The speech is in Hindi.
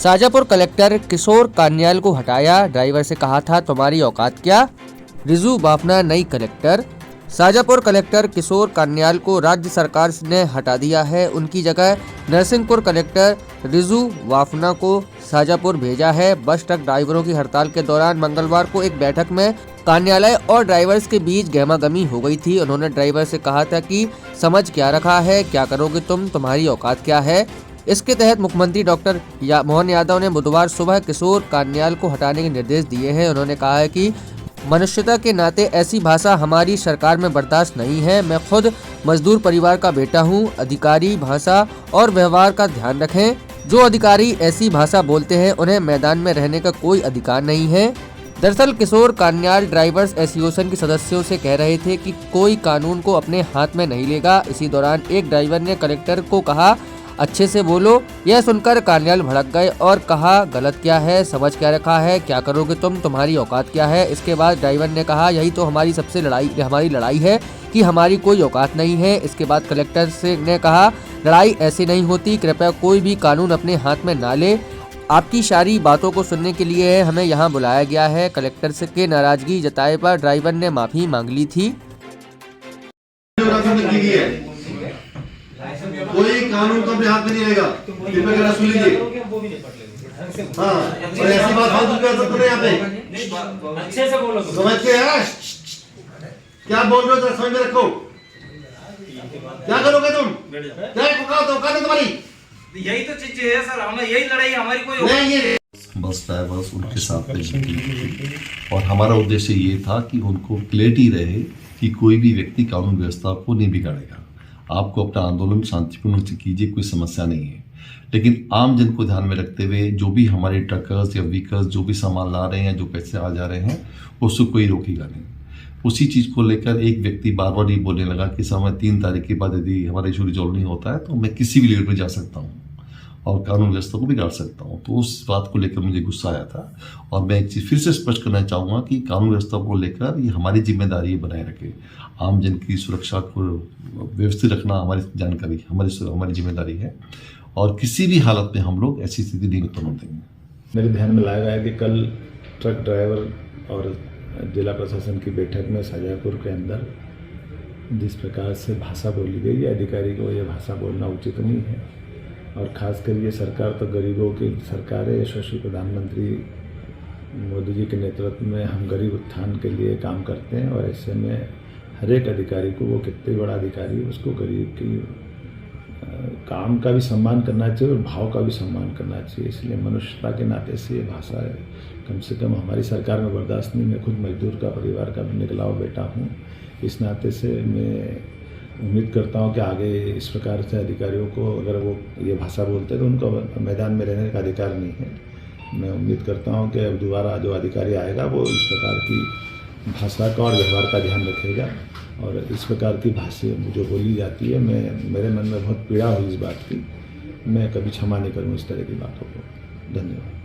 शाजापुर कलेक्टर किशोर कान्याल को हटाया, ड्राइवर से कहा था तुम्हारी औकात क्या। रिजू बाफना नई कलेक्टर। शाजापुर कलेक्टर किशोर कान्याल को राज्य सरकार ने हटा दिया है। उनकी जगह नरसिंहपुर कलेक्टर रिजू वाफना को शाजापुर भेजा है। बस ट्रक ड्राइवरों की हड़ताल के दौरान मंगलवार को एक बैठक में कान्यालय और ड्राइवर्स के बीच गहमागहमी हो गई थी। उन्होंने ड्राइवर से कहा था कि समझ क्या रखा है, क्या करोगे तुम, तुम्हारी औकात क्या है। इसके तहत मुख्यमंत्री डॉक्टर मोहन यादव ने बुधवार सुबह किशोर कान्याल को हटाने के निर्देश दिए हैं। उन्होंने कहा है कि मनुष्यता के नाते ऐसी भाषा हमारी सरकार में बर्दाश्त नहीं है। मैं खुद मजदूर परिवार का बेटा हूं। अधिकारी भाषा और व्यवहार का ध्यान रखें। जो अधिकारी ऐसी भाषा बोलते हैं उन्हें मैदान में रहने का कोई अधिकार नहीं है। दरअसल किशोर कान्याल ड्राइवर्स एसोसिएशन के सदस्यों से कह रहे थे कि कोई कानून को अपने हाथ में नहीं लेगा। इसी दौरान एक ड्राइवर ने कलेक्टर को कहा अच्छे से बोलो। यह सुनकर कान्याल भड़क गए और कहा गलत क्या है, समझ क्या रखा है, क्या करोगे तुम, तुम्हारी औकात क्या है। इसके बाद ड्राइवर ने कहा यही तो हमारी हमारी लड़ाई है कि हमारी कोई औकात नहीं है। इसके बाद कलेक्टर ने कहा लड़ाई ऐसे नहीं होती, कृपया कोई भी कानून अपने हाथ में ना ले। आपकी सारी बातों को सुनने के लिए हमें यहाँ बुलाया गया है। कलेक्टर से के नाराजगी जताए पर ड्राइवर ने माफी मांग ली थी। कोई कानून तो अपने हाथ में नहीं रहेगा। कृपया सुन लीजिए। हाँ, और ऐसी बात फालतू कर सकते हैं यहाँ पे। अच्छे से बोलो। समझ के यार क्या बोल रहे हो, समझ में रखो। क्या करोगे तुम, क्या औकात है तुम्हारी। यही तो चीज है सर, हमें यही लड़ाई, हमारी कोई नहीं ये बस ड्राइवर्स उनके साथ में और हमारा उद्देश्य ये था कि उनको क्लैरिटी रहे कि कोई भी व्यक्ति कानून व्यवस्था को नहीं बिगाड़ेगा। आपको अपना आंदोलन शांतिपूर्ण से कीजिए, कोई समस्या नहीं है, लेकिन आम जन को ध्यान में रखते हुए जो भी हमारे ट्रकर्स या व्हीकल्स जो भी सामान ला रहे हैं, जो पैसे आ जा रहे हैं, उसको कोई रोकेगा नहीं। उसी चीज़ को लेकर एक व्यक्ति बार बार ये बोलने लगा कि समय 3 तारीख के बाद यदि हमारा इशू रिजॉल्व नहीं होता है तो मैं किसी भी लेवल पर जा सकता हूँ और कानून व्यवस्था को बिगाड़ सकता हूँ। तो उस बात को लेकर मुझे गुस्सा आया था और मैं एक चीज़ फिर से स्पष्ट करना चाहूँगा कि कानून व्यवस्था को लेकर ये हमारी जिम्मेदारी बनाए रखे। आम जन की सुरक्षा को व्यवस्थित रखना हमारी जानकारी, हमारी जिम्मेदारी है और किसी भी हालत में हम लोग ऐसी स्थिति नहीं उत्पन्न देंगे। मेरे ध्यान में लाया गया कि कल ट्रक ड्राइवर और जिला प्रशासन की बैठक में शाजापुर के अंदर जिस प्रकार से भाषा बोली गई है, अधिकारी को यह भाषा बोलना उचित नहीं है। और ख़ासकर ये सरकार तो गरीबों की सरकार है। यशस्वी प्रधानमंत्री मोदी जी के नेतृत्व में हम गरीब उत्थान के लिए काम करते हैं और ऐसे में हर एक अधिकारी को, वो कितने बड़ा अधिकारी है, उसको गरीब की काम का भी सम्मान करना चाहिए और भाव का भी सम्मान करना चाहिए। इसलिए मनुष्यता के नाते से ये भाषा है कम से कम हमारी सरकार में बर्दाश्त नहीं। मैं खुद मजदूर का परिवार का निकला हुआ बेटा हूँ। इस नाते से मैं उम्मीद करता हूँ कि आगे इस प्रकार से अधिकारियों को अगर वो ये भाषा बोलते हैं तो उनको मैदान में रहने का अधिकार नहीं है। मैं उम्मीद करता हूँ कि अब दोबारा जो अधिकारी आएगा वो इस प्रकार की भाषा का और व्यवहार का ध्यान रखेगा और इस प्रकार की भाषा जो बोली जाती है, मेरे मन में बहुत पीड़ा हुई इस बात की। मैं कभी क्षमा नहीं करूँ इस तरह की बातों को। धन्यवाद।